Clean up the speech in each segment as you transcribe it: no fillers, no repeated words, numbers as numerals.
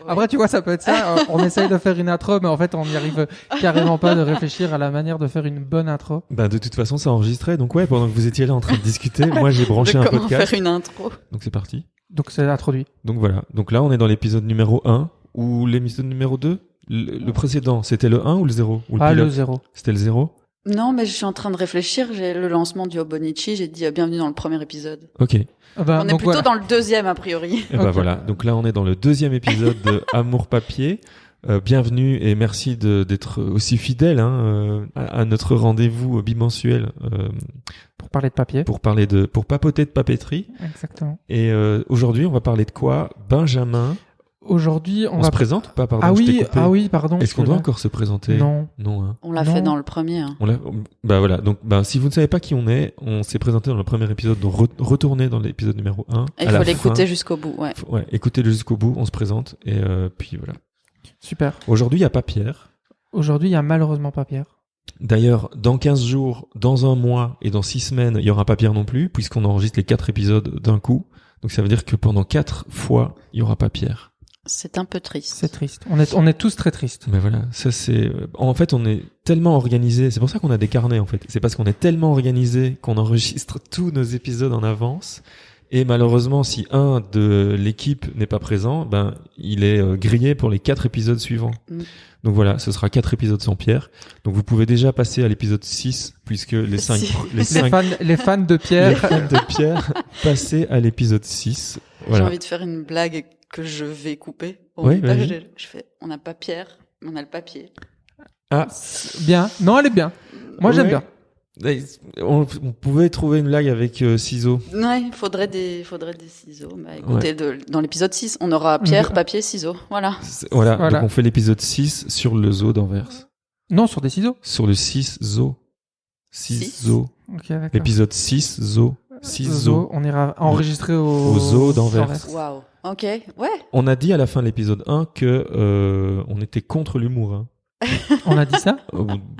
Après, tu vois, ça peut être ça. On essaye de faire une intro, mais en fait, on n'y arrive carrément pas de réfléchir à la manière de faire une bonne intro. Bah, de toute façon, ça enregistrait. Donc ouais, pendant que vous étiez là en train de discuter, moi j'ai branché un Comment podcast. faire une intro. Donc c'est parti. Donc, c'est introduit. Donc voilà. Donc là, on est dans l'épisode numéro 1 ou l'épisode numéro 2. Le précédent, c'était le 1 ou le 0 ou Le pilote 0. C'était le 0. Non, mais je suis en train de réfléchir. J'ai le lancement du Hobonichi. J'ai dit bienvenue dans le premier épisode. Ok. On est plutôt dans le deuxième, a priori. Et bah voilà. Donc là, on est dans le deuxième épisode de Amour Papier. Bienvenue et merci d'être aussi fidèle à notre rendez-vous bimensuel Pour parler de papier. pour papoter de papeterie. Exactement. Et aujourd'hui, on va parler de quoi? Benjamin. Aujourd'hui, On se présente ou pas? Pardon, Ah je t'ai oui, coupé. Pardon. Est-ce qu'on doit encore se présenter? Non. Non, hein. On l'a Non. fait dans le premier. Hein. Bah voilà. Donc, si vous ne savez pas qui on s'est présenté dans le premier épisode, donc retournez dans l'épisode numéro 1. Il faut l'écouter jusqu'au bout, ouais. Ouais, écoutez-le jusqu'au bout, on se présente, et puis voilà. Super. Aujourd'hui, il n'y a pas Pierre. Aujourd'hui, il y a malheureusement pas Pierre. D'ailleurs, dans 15 jours, dans un mois et dans 6 semaines, il y aura pas Pierre non plus, puisqu'on enregistre les 4 épisodes d'un coup. Donc ça veut dire que pendant 4 fois, il y aura pas Pierre. C'est un peu triste. C'est triste. On est tous très tristes. Mais voilà, ça c'est... En fait, on est tellement organisé, c'est pour ça qu'on a des carnets en fait. C'est parce qu'on est tellement organisé qu'on enregistre tous nos épisodes en avance. Et malheureusement, si un de l'équipe n'est pas présent, il est grillé pour les 4 épisodes suivants. Donc voilà, ce sera 4 épisodes sans Pierre. Donc vous pouvez déjà passer à l'épisode 6, puisque les 5... Les fans de Pierre... Les fans de Pierre, passez à l'épisode 6. Voilà. J'ai envie de faire une blague que je vais couper. Oui, vas-y. Je fais, on n'a pas Pierre, mais on a le papier. Ah, bien. Non, elle est bien. Moi, j'aime bien. On pouvait trouver une blague avec ciseaux. Ouais, il faudrait des ciseaux. Bah, écoutez, dans l'épisode 6, on aura Pierre, papier, ciseaux. Voilà. Voilà. Donc on fait l'épisode 6 sur le zoo d'Anvers. Non, sur des ciseaux. Sur le 6 zoo. 6 zoo. Ok, d'accord. L'épisode 6 zoo. 6 zoo. On ira enregistrer au zoo d'Anvers. Waouh. Ok, ouais. On a dit à la fin de l'épisode 1 que on était contre l'humour. Hein. On a dit ça?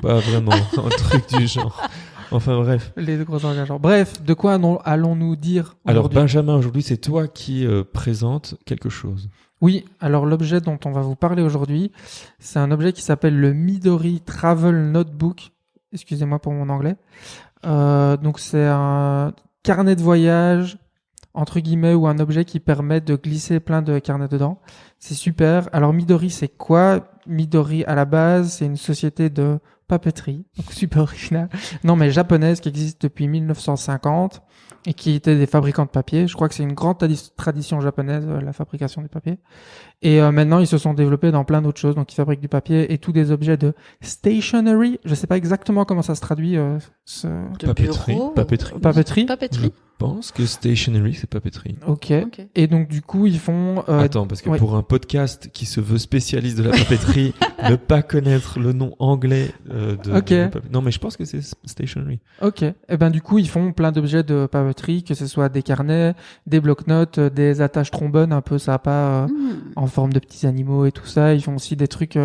Pas vraiment, un truc du genre. Enfin bref. Les deux gros engagements. Bref, de quoi allons-nous dire aujourd'hui? Alors Benjamin, aujourd'hui c'est toi qui présente quelque chose. Oui, alors l'objet dont on va vous parler aujourd'hui, c'est un objet qui s'appelle le Midori Travel Notebook. Excusez-moi pour mon anglais. Donc c'est un carnet de voyage, entre guillemets, ou un objet qui permet de glisser plein de carnets dedans. C'est super. Alors Midori, c'est quoi? Midori, à la base, c'est une société de papeterie, donc super original. Non, mais japonaise, qui existe depuis 1950 et qui était des fabricants de papier. Je crois que c'est une grande tradition japonaise, la fabrication du papier. Et maintenant, ils se sont développés dans plein d'autres choses. Donc, ils fabriquent du papier et tous des objets de stationery. Je sais pas exactement comment ça se traduit. Papeterie. Papeterie. Je pense que stationery, c'est papeterie. Ok. Et donc, du coup, ils font... Attends, parce que pour un podcast qui se veut spécialiste de la papeterie, ne pas connaître le nom anglais non, mais je pense que c'est stationery. Ok. Et ben, du coup, ils font plein d'objets de papeterie, que ce soit des carnets, des bloc-notes, des attaches trombones un peu sympas, en forme de petits animaux et tout ça. Ils font aussi des trucs...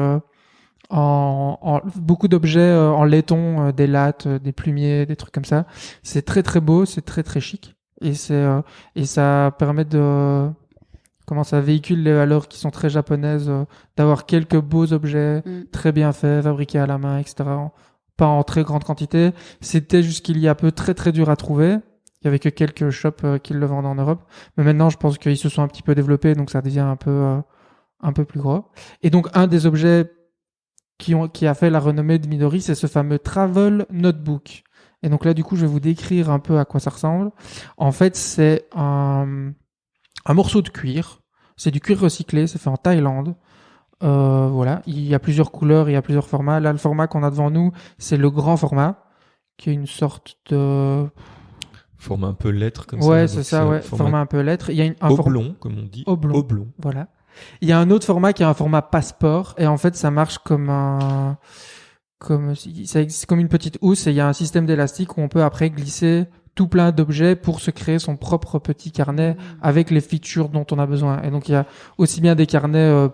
beaucoup d'objets en laiton, des lattes, des plumiers, des trucs comme ça. C'est très très beau, c'est très très chic et ça permet ça véhicule les valeurs qui sont très japonaises, d'avoir quelques beaux objets très bien faits, fabriqués à la main, etc. Pas en très grande quantité. C'était jusqu'il y a peu très très dur à trouver. Il y avait que quelques shops qui le vendent en Europe, mais maintenant je pense qu'ils se sont un petit peu développés, donc ça devient un peu plus gros. Et donc un des objets qui a fait la renommée de Midori, c'est ce fameux Travel Notebook. Et donc là, du coup, je vais vous décrire un peu à quoi ça ressemble. En fait, c'est un morceau de cuir. C'est du cuir recyclé, c'est fait en Thaïlande. Voilà, il y a plusieurs couleurs, il y a plusieurs formats. Là, le format qu'on a devant nous, c'est le grand format, qui est une sorte de... Format un peu lettre, comme ça. Ouais, c'est ça, ouais. Format un peu lettre. Il y a un oblong, comme on dit. Oblong. Voilà. Il y a un autre format qui est un format passeport, et en fait ça marche comme une petite housse, et il y a un système d'élastique où on peut après glisser tout plein d'objets pour se créer son propre petit carnet avec les features dont on a besoin. Et donc il y a aussi bien des carnets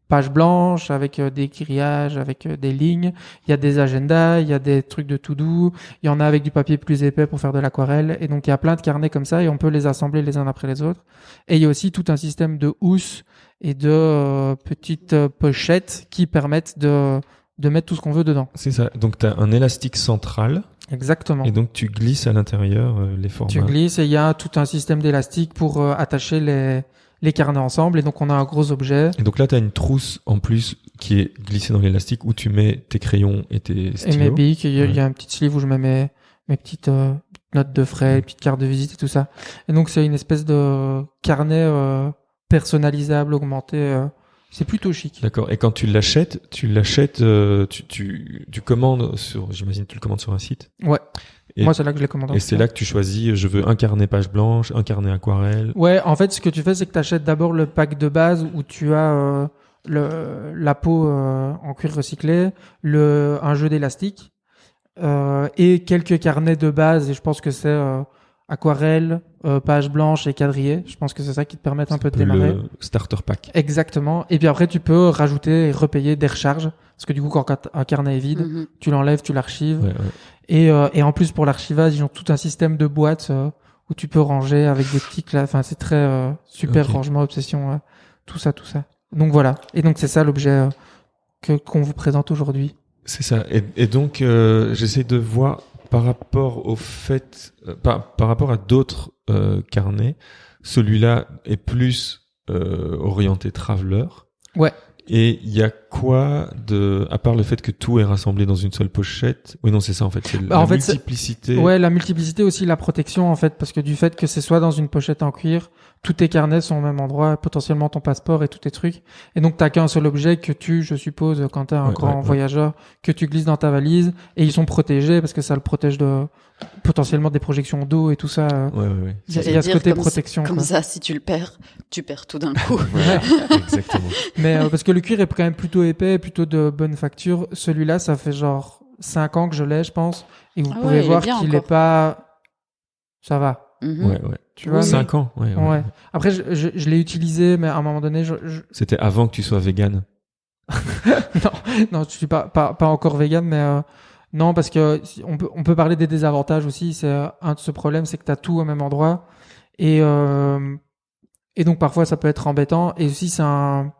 page blanche avec des grillages, avec des lignes. Il y a des agendas, il y a des trucs de to-do. Il y en a avec du papier plus épais pour faire de l'aquarelle. Et donc, il y a plein de carnets comme ça et on peut les assembler les uns après les autres. Et il y a aussi tout un système de housses et de petites pochettes qui permettent de mettre tout ce qu'on veut dedans. C'est ça. Donc, tu as un élastique central. Exactement. Et donc, tu glisses à l'intérieur les formats. Tu glisses et il y a tout un système d'élastique pour attacher les carnets ensemble. Et donc, on a un gros objet. Et donc là, tu as une trousse en plus qui est glissée dans l'élastique où tu mets tes crayons et tes stylos. Et mes bics. Il y a un petit sleeve où je mets mes petites notes de frais, petites cartes de visite et tout ça. Et donc, c'est une espèce de carnet personnalisable, augmenté. C'est plutôt chic. D'accord. Et quand tu l'achètes, tu commandes sur, j'imagine, tu le commandes sur un site. Ouais. Et moi, c'est là que je l'ai commandé. Et c'est là que tu choisis, je veux un carnet page blanche, un carnet aquarelle. Ouais, en fait, ce que tu fais, c'est que tu achètes d'abord le pack de base où tu as la peau en cuir recyclé, un jeu d'élastique et quelques carnets de base. Et je pense que c'est aquarelle, page blanche et quadrillé. Je pense que c'est ça qui te permet un peu de démarrer. Le starter pack. Exactement. Et puis après, tu peux rajouter et repayer des recharges. Parce que du coup, quand un carnet est vide, tu l'enlèves, tu l'archives. Ouais. Et en plus, pour l'archivage, ils ont tout un système de boîtes où tu peux ranger avec des petits classes. Enfin, c'est très super rangement, obsession, tout ça. Donc voilà. Et donc, c'est ça l'objet qu'on vous présente aujourd'hui. C'est ça. Et donc, j'essaie de voir par rapport au fait, par rapport à d'autres carnets, celui-là est plus orienté traveler. Ouais. Et il y a quoi à part le fait que tout est rassemblé dans une seule pochette? Oui, non, c'est ça, en fait. C'est la multiplicité. Ouais, la multiplicité aussi, la protection, en fait, parce que du fait que c'est soit dans une pochette en cuir, tous tes carnets sont au même endroit, potentiellement ton passeport et tous tes trucs. Et donc, t'as qu'un seul objet que je suppose, quand t'es un grand voyageur, que tu glisses dans ta valise, et ils sont protégés parce que ça le protège de potentiellement des projections d'eau et tout ça. Ouais. Il y a ce côté protection. Comme ça, si tu le perds, tu perds tout d'un coup. Voilà, exactement. Mais parce que le cuir est quand même plutôt épais, plutôt de bonne facture. Celui-là, ça fait genre 5 ans que je l'ai, je pense. Et vous pouvez voir qu'il est pas... Ça va. Ouais. Tu vois, 5 ans. Ouais. Après, je l'ai utilisé, mais à un moment donné, C'était avant que tu sois vegan. non, je suis pas encore vegan, mais non, parce que on peut parler des désavantages aussi. C'est un de ce problème, c'est que t'as tout au même endroit, et donc parfois ça peut être embêtant. Et aussi c'est un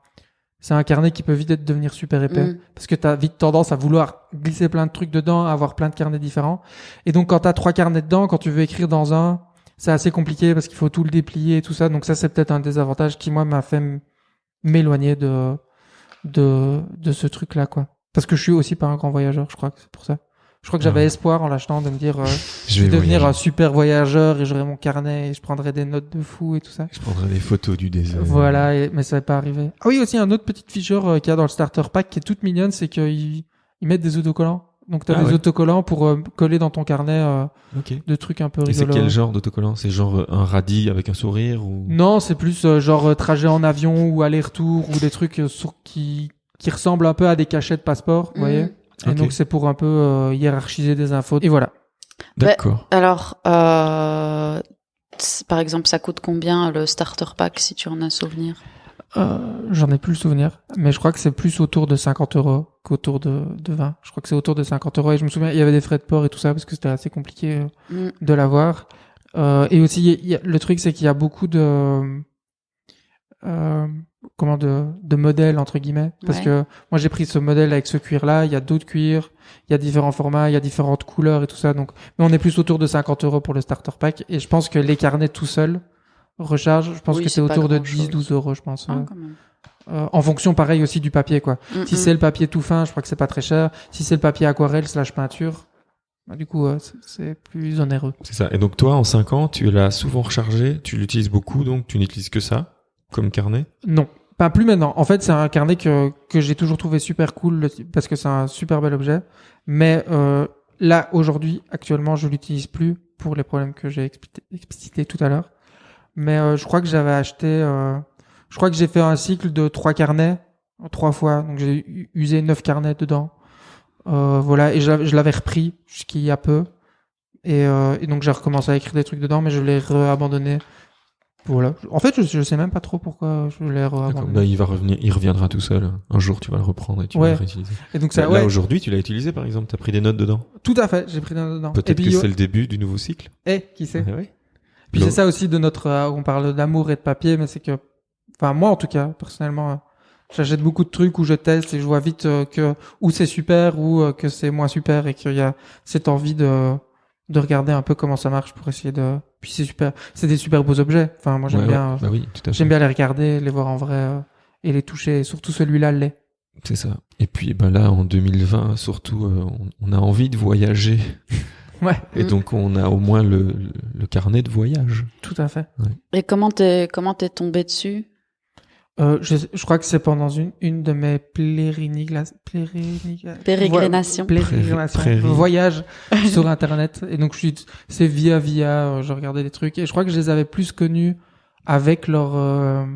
carnet qui peut vite devenir super épais parce que t'as vite tendance à vouloir glisser plein de trucs dedans, avoir plein de carnets différents. Et donc quand t'as 3 carnets dedans, quand tu veux écrire dans un, c'est assez compliqué parce qu'il faut tout le déplier et tout ça. Donc ça, c'est peut-être un désavantage qui, moi, m'a fait m'éloigner de ce truc-là, quoi. Parce que je suis aussi pas un grand voyageur, je crois que c'est pour ça. Je crois que j'avais espoir en l'achetant de me dire, je vais devenir un super voyageur et j'aurai mon carnet et je prendrai des notes de fou et tout ça. Je prendrai des photos du désert. Voilà, mais ça n'est pas arrivé. Ah oui, aussi, un autre petite feature qu'il y a dans le starter pack qui est toute mignonne, c'est qu'ils mettent des autocollants. Donc t'as des autocollants pour coller dans ton carnet de trucs un peu rigolos. Et c'est quel genre d'autocollant? C'est genre un radis avec un sourire ou... Non, c'est plus genre trajet en avion ou aller-retour ou des trucs qui ressemblent un peu à des cachets de passeport, vous voyez. Et donc c'est pour un peu hiérarchiser des infos. Et voilà. D'accord. Alors, par exemple, ça coûte combien le starter pack si tu en as souvenir? J'en ai plus le souvenir, mais je crois que c'est plus autour de 50 € qu'autour de 20. Je crois que c'est autour de 50 € et je me souviens, il y avait des frais de port et tout ça parce que c'était assez compliqué de l'avoir. Et aussi, le truc, c'est qu'il y a beaucoup de modèles entre guillemets, parce que moi j'ai pris ce modèle avec ce cuir-là. Il y a d'autres cuirs, il y a différents formats, il y a différentes couleurs et tout ça. Donc, mais on est plus autour de 50 € pour le starter pack. Et je pense que les carnets tout seuls recharge, je pense que c'est autour de 10-12 €, je pense. En fonction, pareil, aussi du papier, quoi. Si c'est le papier tout fin, je crois que c'est pas très cher. Si c'est le papier aquarelle / peinture, bah, du coup, c'est plus onéreux. C'est ça. Et donc, toi, en 5 ans, tu l'as souvent rechargé, tu l'utilises beaucoup, donc tu n'utilises que ça, comme carnet? Non. Pas plus maintenant. En fait, c'est un carnet que j'ai toujours trouvé super cool parce que c'est un super bel objet. Mais, là, aujourd'hui, actuellement, je l'utilise plus pour les problèmes que j'ai explicités tout à l'heure. Mais je crois que j'avais acheté... je crois que j'ai fait un cycle de 3 carnets 3 fois. Donc j'ai usé 9 carnets dedans. Voilà, et je l'avais repris jusqu'il y a peu. Et donc j'ai recommencé à écrire des trucs dedans, mais je l'ai abandonné Voilà. En fait, je sais même pas trop pourquoi je l'ai D'accord. abandonné. Bah, il reviendra tout seul. Un jour, tu vas le reprendre et tu vas le réutiliser. Et donc ça, Là, aujourd'hui, tu l'as utilisé, par exemple. T'as pris des notes dedans. Tout à fait. J'ai pris des notes dedans. Peut-être que c'est le début du nouveau cycle. Qui sait? Ouais. Puis c'est ça aussi de notre, on parle d'amour et de papier, mais c'est que, enfin, moi, en tout cas, personnellement, j'achète beaucoup de trucs où je teste et je vois vite que ou c'est super ou que c'est moins super et qu'il y a cette envie de regarder un peu comment ça marche pour essayer de. Puis c'est super, c'est des super beaux objets. Enfin, moi j'aime bien. Bah oui, tout à fait. J'aime bien les regarder, les voir en vrai et les toucher. Et surtout celui-là l'est. C'est ça. Et puis bah là en 2020, surtout, on a envie de voyager. Ouais. Et donc on a au moins le carnet de voyage. Tout à fait. Ouais. Et comment t'es tombé dessus? Je crois que c'est pendant une de mes pérégrinations voyages sur internet, et donc c'est via je regardais des trucs et je crois que je les avais plus connus avec leur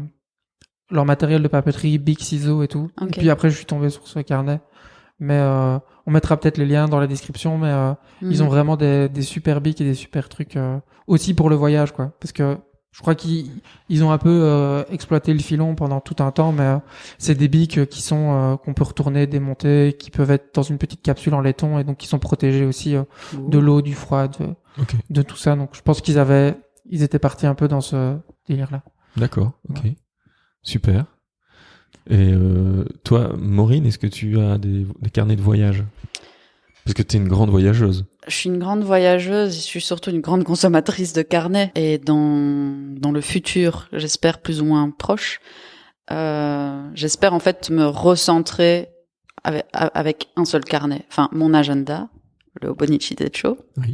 matériel de papeterie, Big Ciseaux et tout. Okay. Et puis après je suis tombé sur ce carnet, mais on mettra peut-être les liens dans la description, mais ils ont vraiment des super bics et des super trucs aussi pour le voyage, quoi, parce que je crois qu'ils ont un peu exploité le filon pendant tout un temps, mais c'est des bics qui sont qu'on peut retourner, démonter, qui peuvent être dans une petite capsule en laiton et donc qui sont protégés aussi de l'eau, du froid, de tout ça. Donc je pense qu'ils étaient partis un peu dans ce délire-là. D'accord, ok, super. Et toi, Maureen, est-ce que tu as des carnets de voyage? Parce que tu es une grande voyageuse. Je suis une grande voyageuse, je suis surtout une grande consommatrice de carnets. Et dans le futur, j'espère plus ou moins proche, j'espère en fait me recentrer avec un seul carnet. Enfin, mon agenda, le Hobonichi Techo, oui.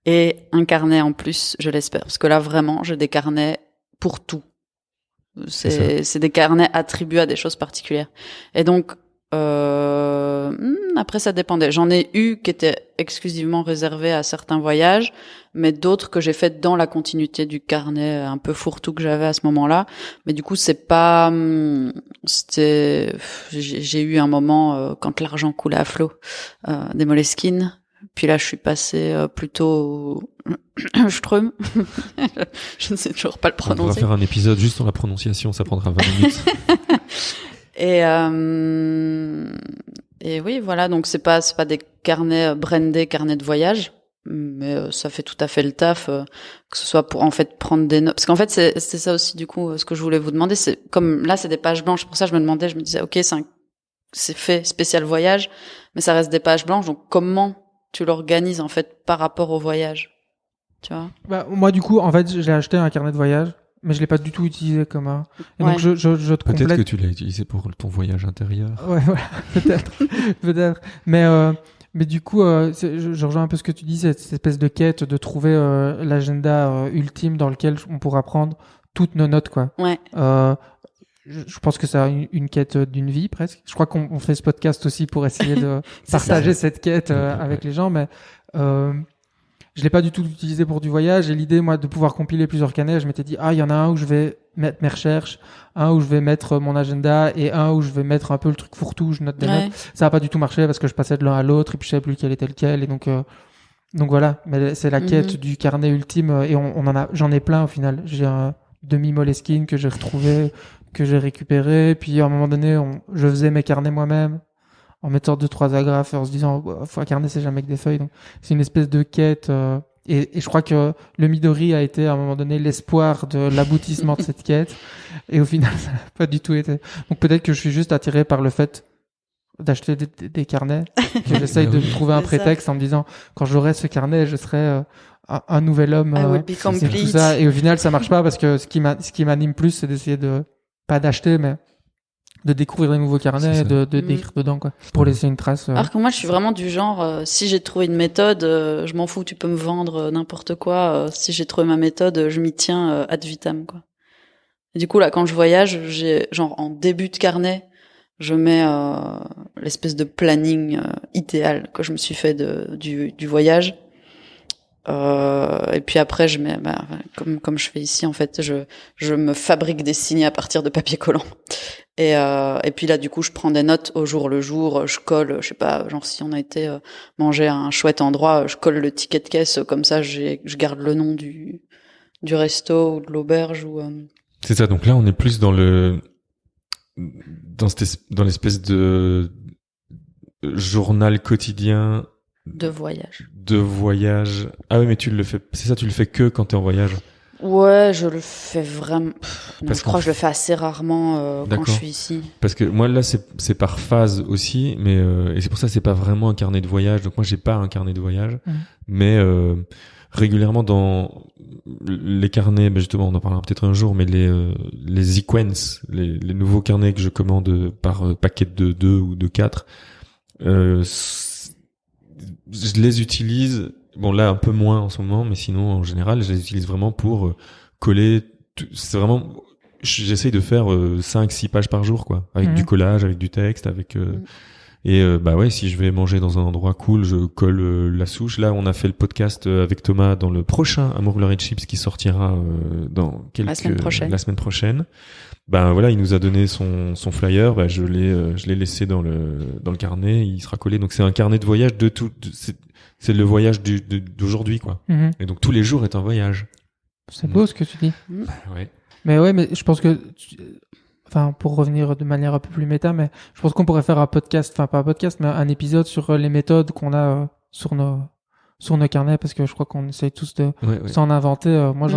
Et un carnet en plus, je l'espère. Parce que là, vraiment, j'ai des carnets pour tout. C'est des carnets attribués à des choses particulières. Et donc, après ça dépendait. J'en ai eu qui étaient exclusivement réservés à certains voyages, mais d'autres que j'ai fait dans la continuité du carnet un peu fourre-tout que j'avais à ce moment-là. Mais du coup, j'ai eu un moment quand l'argent coulait à flot, des Moleskine. Puis là, je suis passée plutôt Ström. Je ne sais toujours pas le prononcer. On va faire un épisode juste sur la prononciation, ça prendra 20 minutes. Et oui, voilà, donc c'est pas des carnets brandés, carnets de voyage, mais ça fait tout à fait le taf, que ce soit pour en fait prendre des notes. Parce qu'en fait, c'est ça aussi du coup, ce que je voulais vous demander, c'est comme là, c'est des pages blanches. Pour ça, je me disais, ok, c'est fait spécial voyage, mais ça reste des pages blanches. Donc comment tu l'organises en fait par rapport au voyage, tu vois? Bah moi du coup, en fait, j'ai acheté un carnet de voyage. Mais je l'ai pas du tout utilisé comme un. Et donc je te complète. Peut-être que tu l'as utilisé pour ton voyage intérieur. Ouais, voilà, peut-être. Mais du coup, je rejoins un peu ce que tu dis, cette espèce de quête de trouver l'agenda ultime dans lequel on pourra prendre toutes nos notes, quoi. Ouais. Je pense que c'est une quête d'une vie presque. Je crois qu'on fait ce podcast aussi pour essayer de partager cette quête avec les gens, mais. Je l'ai pas du tout utilisé pour du voyage, et l'idée, moi, de pouvoir compiler plusieurs carnets, je m'étais dit, il y en a un où je vais mettre mes recherches, un où je vais mettre mon agenda, et un où je vais mettre un peu le truc fourre-tout où je note des notes. Ça a pas du tout marché parce que je passais de l'un à l'autre et puis je savais plus lequel était lequel, et donc voilà. Mais c'est la quête du carnet ultime, et j'en ai plein au final. J'ai un demi-Moleskine que j'ai retrouvé, que j'ai récupéré, puis à un moment donné, je faisais mes carnets moi-même, en mettant 2-3 agrafes, en se disant, faut un carnet, c'est jamais que des feuilles. Donc, c'est une espèce de quête, et je crois que le Midori a été, à un moment donné, l'espoir de l'aboutissement de cette quête. Et au final, ça n'a pas du tout été. Donc, peut-être que je suis juste attiré par le fait d'acheter des carnets, que j'essaye de trouver un prétexte en me disant, quand j'aurai ce carnet, je serai un nouvel homme. C'est tout ça. Et au final, ça marche pas parce que ce qui m'anime plus, c'est d'essayer pas d'acheter, mais de découvrir des nouveaux carnets et d'écrire dedans, quoi, pour laisser une trace. Alors que moi, je suis vraiment du genre, si j'ai trouvé une méthode, je m'en fous, tu peux me vendre n'importe quoi. Si j'ai trouvé ma méthode, je m'y tiens ad vitam, quoi. Et du coup, là, quand je voyage, j'ai genre en début de carnet, je mets l'espèce de planning idéal que je me suis fait du voyage. Et puis après, je mets, comme je fais ici, en fait, je me fabrique des signes à partir de papier collant. Et puis là, du coup, je prends des notes au jour le jour, je colle, je sais pas, genre si on a été manger à un chouette endroit, je colle le ticket de caisse, comme ça, je garde le nom du du resto ou de l'auberge ou. C'est ça. Donc là, on est plus dans l'espèce de journal quotidien De voyage. de voyage. Ah oui, mais tu le fais. C'est ça, tu le fais que quand t'es en voyage. Ouais, je le fais vraiment. Non, Parce je crois que je le fais assez rarement quand D'accord. je suis ici. Parce que moi là, c'est par phase aussi, mais et c'est pour ça que c'est pas vraiment un carnet de voyage. Donc moi, j'ai pas un carnet de voyage, mais régulièrement dans les carnets, ben justement, on en parlera peut-être un jour, mais les sequences, les nouveaux carnets que je commande par paquet de 2 ou de 4, je les utilise. Bon là un peu moins en ce moment, mais sinon en général je les utilise vraiment pour coller. C'est vraiment, j'essaye de faire 5-6 pages par jour quoi, avec du collage, avec du texte, avec et bah ouais, si je vais manger dans un endroit cool, je colle la souche. Là on a fait le podcast avec Thomas dans le prochain Amour Glory Chips qui sortira dans la semaine prochaine. Ben voilà, il nous a donné son flyer, bah je l'ai laissé dans le carnet, il sera collé. Donc c'est un carnet de voyage de tout. C'est le voyage d'aujourd'hui, quoi. Et donc tous les jours est un voyage. C'est beau ce que tu dis. Ouais. Mais je pense que, enfin, pour revenir de manière un peu plus méta, mais je pense qu'on pourrait faire un podcast, enfin pas un podcast, mais un épisode sur les méthodes qu'on a sur nos carnets, parce que je crois qu'on essaye tous de s'en inventer. Moi,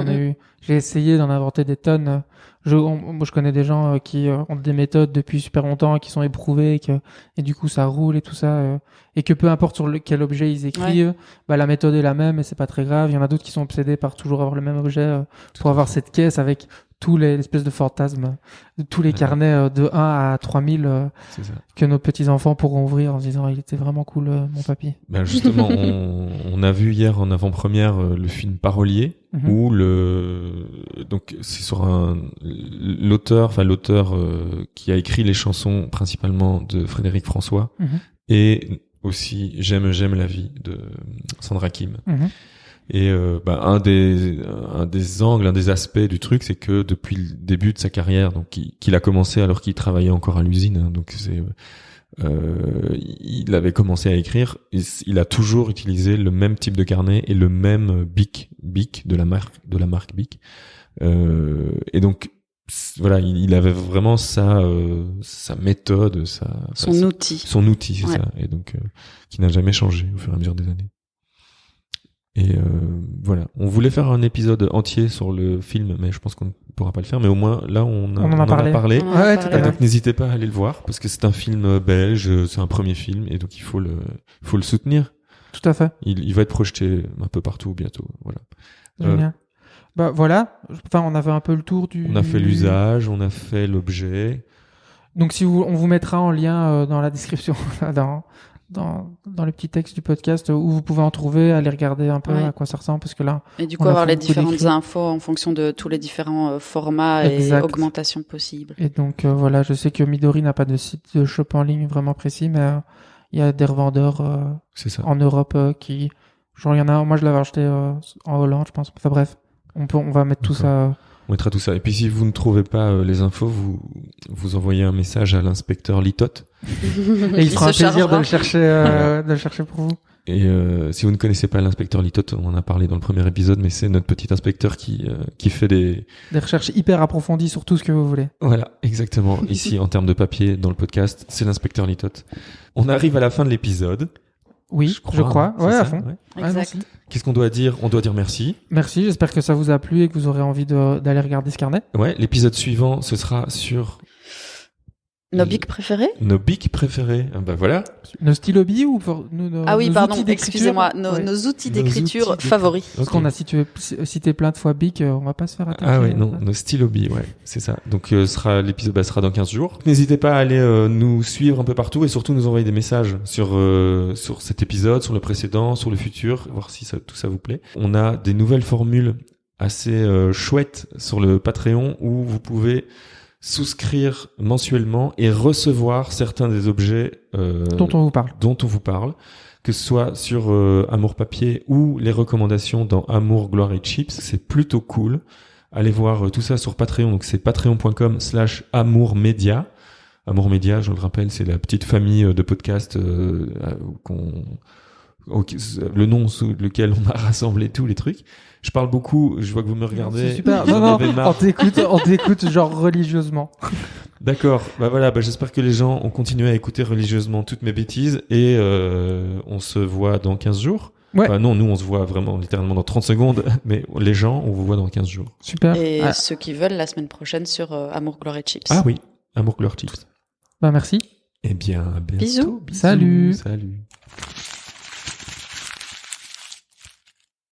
j'ai essayé d'en inventer des tonnes. Moi, je connais des gens qui ont des méthodes depuis super longtemps, qui sont éprouvées, et du coup, ça roule et tout ça, et que peu importe sur quel objet ils écrivent, bah, la méthode est la même et c'est pas très grave. Il y en a d'autres qui sont obsédés par toujours avoir le même objet, pour avoir cette caisse avec tous les espèces de fantasmes, tous les carnets de 1 à 3000 que nos petits-enfants pourront ouvrir en se disant il était vraiment cool mon papy. Ben justement, on a vu hier en avant-première le film Parolier, où donc c'est sur l'auteur qui a écrit les chansons principalement de Frédéric François et aussi J'aime la vie de Sandra Kim. Et un des angles, un des aspects du truc, c'est que depuis le début de sa carrière, donc qu'il a commencé alors qu'il travaillait encore à l'usine, hein, donc il avait commencé à écrire, il a toujours utilisé le même type de carnet et le même bic de la marque Bic. Et donc voilà, il avait vraiment sa méthode, son outil, c'est ça, et donc qui n'a jamais changé au fur et à mesure des années. Et voilà, on voulait faire un épisode entier sur le film, mais je pense qu'on ne pourra pas le faire. Mais au moins là, on en a parlé. Ouais, tout à fait. Donc n'hésitez pas à aller le voir parce que c'est un film belge, c'est un premier film et donc il faut le soutenir. Tout à fait. Il va être projeté un peu partout bientôt. Voilà. Génial. Bah voilà. Enfin, on avait un peu le tour du. On a fait l'usage, on a fait l'objet. Donc si on vous mettra en lien dans la description, dans le petit texte du podcast où vous pouvez en trouver, aller regarder un peu à quoi ça ressemble, parce que là. Et du coup, avoir les différentes infos en fonction de tous les différents formats et augmentations possibles. Et donc, voilà, je sais que Midori n'a pas de site de shop en ligne vraiment précis, mais il y a des revendeurs en Europe qui, genre, il y en a, moi je l'avais acheté en Hollande, je pense. Enfin bref, on va mettre tout ça. On mettra tout ça. Et puis si vous ne trouvez pas les infos, vous envoyez un message à l'inspecteur Litote. Et il fera un plaisir de le chercher pour vous. Et si vous ne connaissez pas l'inspecteur Litote, on en a parlé dans le premier épisode, mais c'est notre petit inspecteur qui fait des recherches hyper approfondies sur tout ce que vous voulez. Voilà, exactement. Ici, en termes de papier, dans le podcast, c'est l'inspecteur Litote. On arrive à la fin de l'épisode. Oui, je crois. Ouais, à fond. Ouais. Exact. Qu'est-ce qu'on doit dire? On doit dire merci. Merci, j'espère que ça vous a plu et que vous aurez envie d'aller regarder ce carnet. Ouais, l'épisode suivant, ce sera sur... Nos bics préférés? Nos bics préférés. Bah voilà. Nos stylobies ou ah oui, pardon, excusez-moi. Nos outils d'écriture favoris. Parce qu'on a cité plein de fois bic, on va pas se faire attaquer. Ah ouais, non, nos stylobies, ouais, c'est ça. Donc l'épisode sera dans 15 jours. N'hésitez pas à aller nous suivre un peu partout et surtout nous envoyer des messages sur cet épisode, sur le précédent, sur le futur, voir si tout ça vous plaît. On a des nouvelles formules assez chouettes sur le Patreon où vous pouvez souscrire mensuellement et recevoir certains des objets dont on vous parle, que ce soit sur Amour Papier ou les recommandations dans Amour, Gloire et Chips. C'est plutôt cool. Allez voir tout ça sur Patreon. Donc c'est patreon.com/amourmedia. Amour Média, je le rappelle, c'est la petite famille de podcasts le nom sous lequel on a rassemblé tous les trucs. Je parle beaucoup, je vois que vous me regardez. C'est super. vous en Non, avez marre. on t'écoute genre religieusement. D'accord. Bah voilà, j'espère que les gens ont continué à écouter religieusement toutes mes bêtises et on se voit dans 15 jours. Ouais. Non, nous on se voit vraiment littéralement dans 30 secondes, mais les gens, on vous voit dans 15 jours. Super. Et ceux qui veulent, la semaine prochaine sur Amour, Gloire et Chips. Ah oui, Amour Couleur Chips. Bah merci. Eh bien, à bientôt. Bisous. Salut. Salut.